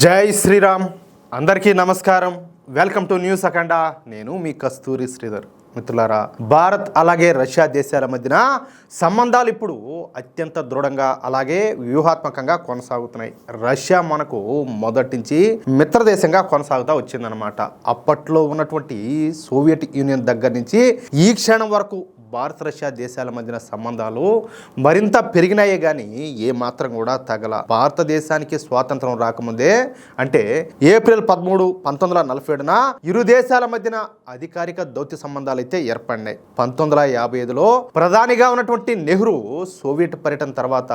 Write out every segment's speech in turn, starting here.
జై శ్రీరామ్. అందరికీ నమస్కారం. వెల్కమ్ టు న్యూస్ అఖండ. నేను మీ కస్తూరి శ్రీధర్. మిత్రులారా, భారత్ అలాగే రష్యా దేశాల మధ్యన సంబంధాలు ఇప్పుడు అత్యంత దృఢంగా అలాగే వ్యూహాత్మకంగా కొనసాగుతున్నాయి. రష్యా మనకు మొదటి నుంచి మిత్రదేశంగా కొనసాగుతూ వచ్చిందనమాట. అప్పట్లో ఉన్నటువంటి సోవియట్ యూనియన్ దగ్గర నుంచి ఈ క్షణం వరకు భారత రష్యా దేశాల మధ్యన సంబంధాలు మరింత పెరిగినాయే కానీ ఏమాత్రం కూడా తగల. భారతదేశానికి స్వాతంత్రం రాకముందే అంటే ఏప్రిల్ 13, 1947 ఇరు దేశాల మధ్యన అధికారిక దౌత్య సంబంధాలు అయితే ఏర్పడినాయి. 1955లో ప్రధానిగా ఉన్నటువంటి నెహ్రూ సోవియట్ పర్యటన తర్వాత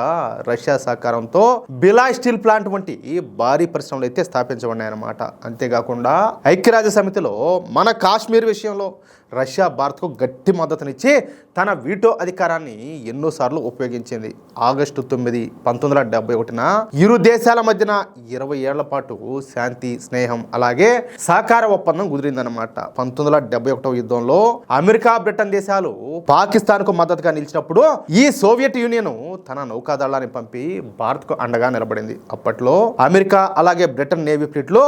రష్యా సహకారంతో బిలాయ్ స్టీల్ ప్లాంట్ వంటి భారీ పరిశ్రమలు అయితే స్థాపించబడినాయన్నమాట. అంతేకాకుండా ఐక్యరాజ్య సమితిలో మన కాశ్మీర్ విషయంలో రష్యా భారత్కు గట్టి మద్దతునిచ్చి తన వీటో అధికారాన్ని ఎన్నోసార్లు ఉపయోగించింది. ఆగస్టు 9, 1971 ఇరు దేశాల మధ్యన 20 ఏళ్ల పాటు శాంతి, స్నేహం అలాగే సహకార ఒప్పందం కుదిరిందనమాట. 1971 యుద్ధంలో అమెరికా, బ్రిటన్ దేశాలు పాకిస్తాన్కు మద్దతుగా నిలిచినప్పుడు ఈ సోవియట్ యూనియన్ తన నౌకాదళాన్ని పంపి భారత్కు అండగా నిలబడింది. అప్పట్లో అమెరికా అలాగే బ్రిటన్ నేవీ ఫ్లీట్లు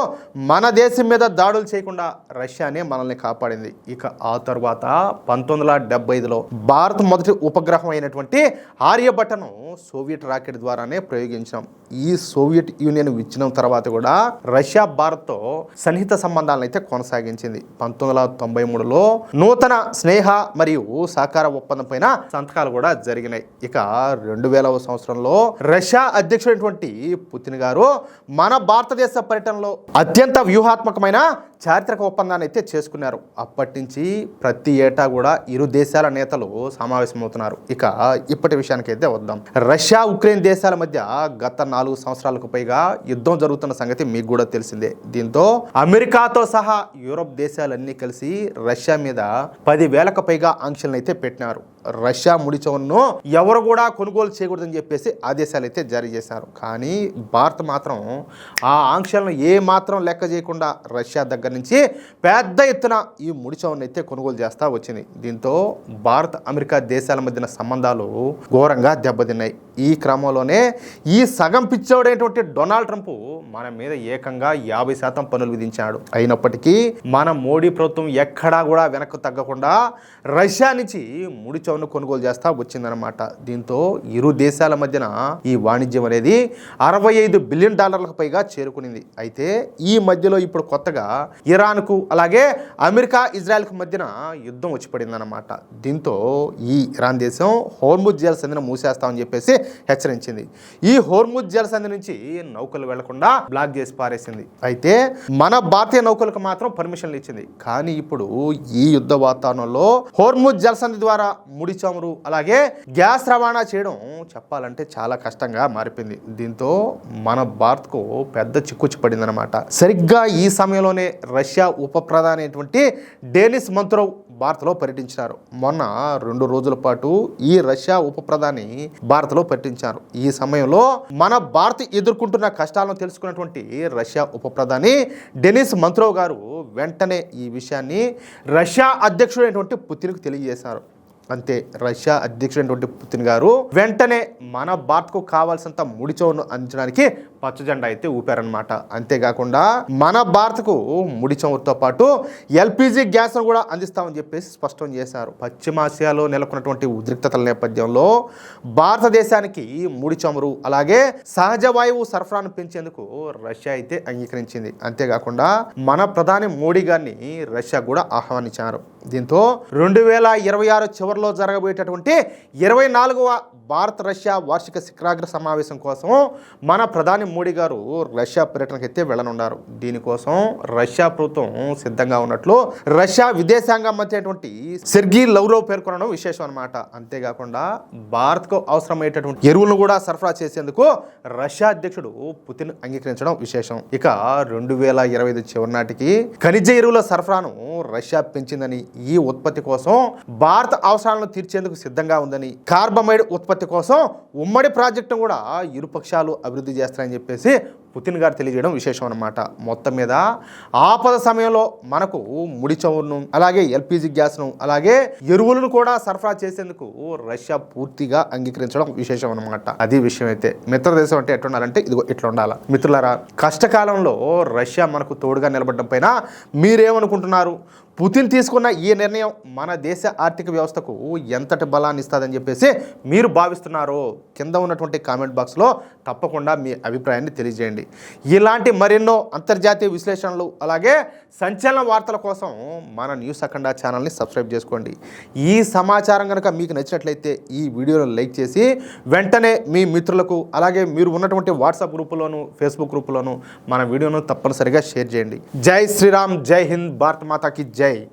మన దేశం మీద దాడులు చేయకుండా రష్యానే మనల్ని కాపాడింది. ఇక ఆ తర్వాత 1975లో భారత్ మొదటి ఉపగ్రహం అయినటువంటి ఆర్యభట్టను సోవియట్ రాకెట్ ద్వారానే ప్రయోగించాం. ఈ సోవియట్ యూనియన్ విచ్ఛిన్నం తర్వాత కూడా రష్యా భారత్తో సన్నిహిత సంబంధాలను అయితే కొనసాగించింది. 1993లో నూతన స్నేహ మరియు సహకార ఒప్పందం పైన సంతకాలు కూడా జరిగినాయి. ఇక 2000వ సంవత్సరంలో రష్యా అధ్యక్షుడైనటువంటి పుతిన్ గారు మన భారతదేశ పర్యటనలో అత్యంత వ్యూహాత్మకమైన చారిత్రక ఒప్పందాన్ని అయితే చేసుకున్నారు. అప్పటి నుంచి ప్రతి ఏటా కూడా ఇరు దేశాల నేతలు సమావేశమవుతున్నారు. ఇక ఇప్పటి విషయానికి అయితే వద్దాం. రష్యా, ఉక్రెయిన్ దేశాల మధ్య గత 4 సంవత్సరాలకు పైగా యుద్ధం జరుగుతున్న సంగతి మీకు కూడా తెలిసిందే. దీంతో అమెరికాతో సహా యూరోప్ దేశాలన్నీ కలిసి రష్యా మీద 10,000కు పైగా ఆంక్షలను అయితే పెట్టినారు. రష్యా ముడి చమురును ఎవరు కూడా కొనుగోలు చేయకూడదని చెప్పేసి ఆదేశాలు అయితే జారీ చేశారు. కానీ భారత్ మాత్రం ఆ ఆంక్షలను ఏ మాత్రం లెక్క చేయకుండా రష్యా దగ్గర నుంచి పెద్ద ఎత్తున ఈ ముడి చమురును అయితే కొనుగోలు చేస్తూ వచ్చింది. దీంతో భారత్, అమెరికా దేశాల మధ్యన సంబంధాలు ఘోరంగా దెబ్బతిన్నాయి. ఈ క్రమంలోనే ఈ సగం పిచ్చోడైనటువంటి డొనాల్డ్ ట్రంప్ మన మీద ఏకంగా 50% పన్నులు విధించాడు. అయినప్పటికీ మన మోడీ ప్రభుత్వం ఎక్కడా కూడా వెనక్కు తగ్గకుండా రష్యా నుంచి ముడి చమురును కొనుగోలు చేస్తూ వచ్చిందనమాట. దీంతో ఇరు దేశాల మధ్యన ఈ వాణిజ్యం అనేది $65 బిలియన్ పైగా చేరుకునింది. అయితే ఈ మధ్యలో ఇప్పుడు కొత్తగా ఇరాన్కు అలాగే అమెరికా, ఇజ్రాయెల్కు మధ్యన యుద్ధం వచ్చి పడిందనమాట. దీంతో ఈ ఇరాన్ దేశం హోర్ముజ్ జలసంధిని మూసేస్తామని చెప్పేసి హెచ్చరించింది. ఈ హోర్ముజ్ జలసంధి నుంచి నౌకలు వెళ్లకుండా బ్లాక్ చేసి పారేసింది. అయితే మన భారతీయ నౌకలకు మాత్రం పర్మిషన్లు ఇచ్చింది. కానీ ఇప్పుడు ఈ యుద్ధ వాతావరణంలో హోర్ముజ్ జలసంధి ద్వారా ముడి చమురు అలాగే గ్యాస్ రవాణా చేయడం చెప్పాలంటే చాలా కష్టంగా మారిపోయింది. దీంతో మన భారత్కు పెద్ద చిక్కుచ్చి పడిందనమాట. సరిగ్గా ఈ సమయంలోనే రష్యా ఉప ప్రధాని అయినటువంటి డెనిస్ మంత్రోవ్ భారత్లో పర్యటించారు. మొన్న 2 రోజుల పాటు ఈ రష్యా ఉప ప్రధాని భారత్లో పర్యటించారు. ఈ సమయంలో మన భారత్ ఎదుర్కొంటున్న కష్టాలను తెలుసుకున్నటువంటి రష్యా ఉప ప్రధాని డెనిస్ మంత్రోవ్ గారు వెంటనే ఈ విషయాన్ని రష్యా అధ్యక్షుడైనటువంటి పుతిన్కు తెలియజేశారు. అంతే, రష్యా అధ్యక్షుడైనటువంటి పుతిన్ గారు వెంటనే మన భారత్కు కావాల్సినంత ముడి చమురును అందించడానికి పచ్చజెండా అయితే ఊపారనమాట. అంతేకాకుండా మన భారత్కు ముడి చమురుతో పాటు ఎల్పిజి గ్యాస్ను కూడా అందిస్తామని చెప్పేసి స్పష్టం చేశారు. పశ్చిమాసియాలో నెలకొన్నటువంటి ఉద్రిక్తతల నేపథ్యంలో భారతదేశానికి ముడి చమురు అలాగే సహజ వాయువు సరఫరాను పెంచేందుకు రష్యా అయితే అంగీకరించింది. అంతేకాకుండా మన ప్రధాని మోడీ గారిని రష్యా కూడా ఆహ్వానించారు. దీంతో 2026 చివరిలో జరగబోయేటటువంటి 24వ భారత్ రష్యా వార్షిక శిఖరాగ్ర సమావేశం కోసం మన ప్రధాని మోడీ గారు రష్యా పర్యటనకు అయితే వెళ్ళనున్నారు. దీనికోసం రష్యా ప్రభుత్వం సిద్ధంగా ఉన్నట్లు రష్యా విదేశాంగ మంత్రి అయినటువంటి సెర్గీ లవ్రోవ్ పేర్కొనడం విశేషం అనమాట. అంతేకాకుండా భారత్కు అవసరమయ్యేటటువంటి ఎరువులను కూడా సరఫరా చేసేందుకు రష్యా అధ్యక్షుడు పుతిన్ అంగీకరించడం విశేషం. ఇక 2025 చివరి నాటికి ఖనిజ ఎరువుల సరఫరాను రష్యా పెంచిందని, ఈ ఉత్పత్తి కోసం భారత అవసరాలను తీర్చేందుకు సిద్ధంగా ఉందని, కార్బమైడ్ ఉత్పత్తి కోసం ఉమ్మడి ప్రాజెక్టును కూడా ఇరు పక్షాలు అభివృద్ధి చేస్తారని చెప్పేసి పుతిన్ గారు తెలియజేయడం విశేషం అన్నమాట. మొత్తం మీద ఆపద సమయంలో మనకు ముడి చమురును, అలాగే ఎల్పిజి గ్యాస్ను, అలాగే ఎరువులను కూడా సరఫరా చేసేందుకు రష్యా పూర్తిగా అంగీకరించడం విశేషం అన్నమాట. అది విషయం. అయితే మిత్ర దేశం అంటే ఎట్లా ఉండాలంటే ఇదిగో ఇట్లా ఉండాలి. మిత్రులారా, కష్టకాలంలో రష్యా మనకు తోడుగా నిలబడడం పైన మీరేమనుకుంటున్నారు? పుతిన్ తీసుకున్న ఈ నిర్ణయం మన దేశ ఆర్థిక వ్యవస్థకు ఎంతటి బలాన్ని ఇస్తుందని చెప్పేసి మీరు భావిస్తున్నారో కింద ఉన్నటువంటి కామెంట్ బాక్స్లో తప్పకుండా మీ అభిప్రాయాన్ని తెలియజేయండి. ఇలాంటి మరెన్నో అంతర్జాతీయ విశ్లేషణలు, అలాగే సంచలన వార్తల కోసం మన న్యూస్ అఖండ ఛానల్ని సబ్స్క్రైబ్ చేసుకోండి. ఈ సమాచారం కనుక మీకు నచ్చినట్లయితే ఈ వీడియోను లైక్ చేసి వెంటనే మీ మిత్రులకు, అలాగే మీరు ఉన్నటువంటి వాట్సాప్ గ్రూపులోను, ఫేస్బుక్ గ్రూపులోను మన వీడియోను తప్పనిసరిగా షేర్ చేయండి. జై శ్రీరామ్, జై హింద్, భారత్ మాతాకి జై.